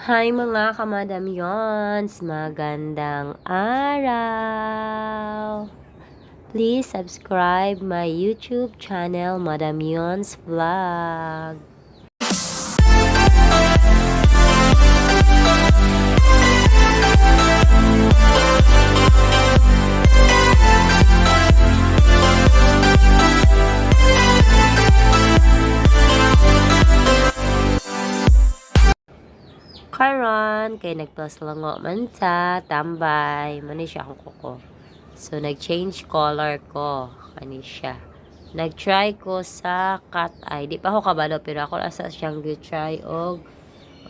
Hi mga kamadam Yons! Magandang araw! Please subscribe my YouTube channel, Madam Yons Vlog. Karon kay nagpaslango man ta tambay mani siya akong kuko. So nag-change color ko kani siya. Nag-try ko sa cat eye. Di pa ako kabalo pero ako asa siyang gi-try og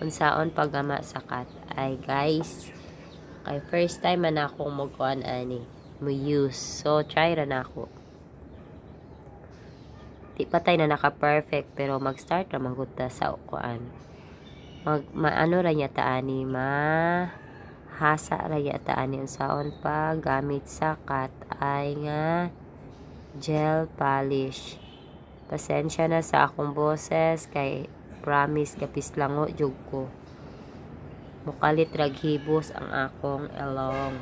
unsaon paggama sa cat eye, guys. Kay first time man akong magkuan ani, mo use. So try ra na ako. Di patay na naka-perfect pero mag-start ra man gud ta sa kuan. Maano ra niya taani hasa ra niya taani unsaon pa gamit sa cat eye nga gel polish. Pasensya na sa akong boses kay promise kapislango jud ko. Mukalit rag hibos ang akong elong.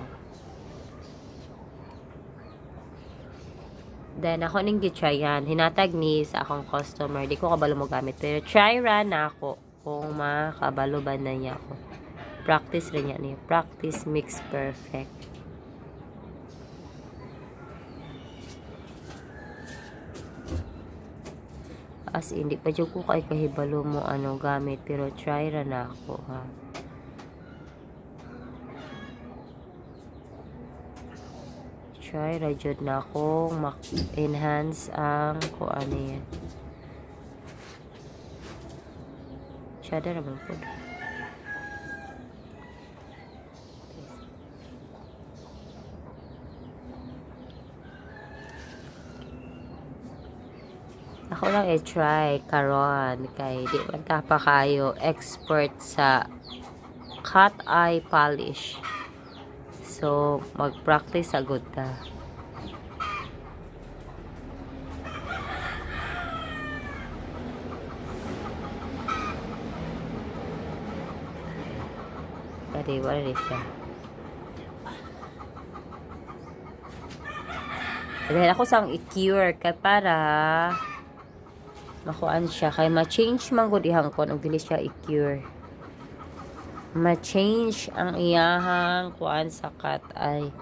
Then ako ning gi-tryan, hinatag ni sa akong customer, di ko kabalo mo gamit pero try ra na ako kung makabalo ba na niya ako. Practice rin niya niya. Practice makes perfect. As hindi pa dyan ko kay kahibalo mo ano gamit. Pero try ra na ako, ha. Try ra dyan na akong enhance ang kung ano yan. Shada naman po. Ako lang i-try karon kay di man ta pa kayo expert sa cat eye polish. So mag-practice agud ta. Kadi wala rin siya. Dahil ako sang i-cure kay para makuan siya kay ma-change man gud ihang kon og dili siya i-cure. Ma-change ang iyahang kuan sa cat eye.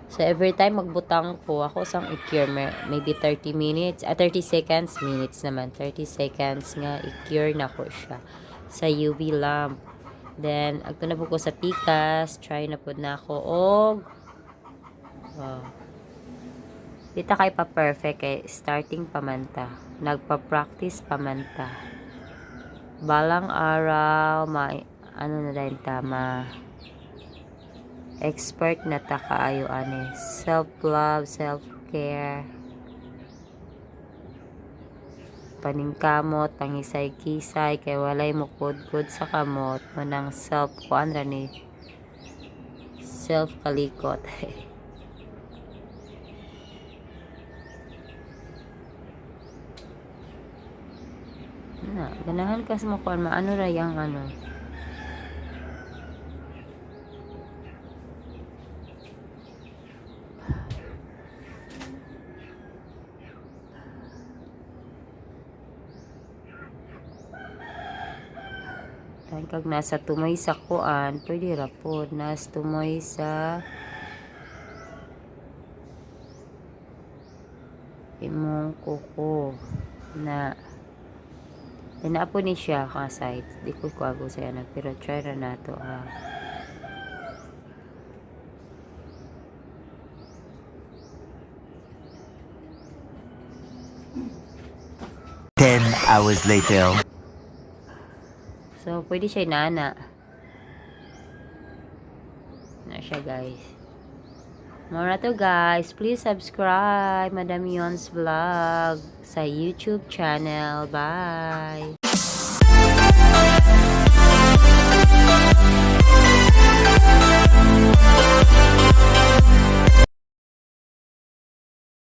So every time magbutang ko ako sang i-cure maybe 30 minutes, 30 seconds, minutes naman 30 seconds nga i-cure na ko siya sa UV lamp. Then agto na po ko sa pikas, try na po na ako og dita kay pa perfect kay starting pamanta. Nagpa-practice pamanta. Balang araw ano na dahil tama. Expert na ta kaayo ani. Self-love, self-care. Paningkamot, pangisay-kisay kay walay mo kudkod sa kamot manang self kuan ra ni self kalikot. Na, ganahan ka sa makuan maano ra yang ano. Kag nasa tumoy sa kuan, pwede ra po nas tumoy sa imong kuko na po ni siya ka side. Di ko kuago sa yana pero try ra nato, ha. Ten hours later. So, pwede siya inana. Na siya, guys. Mura to, guys. Please subscribe Madam Yons Vlog sa YouTube channel. Bye!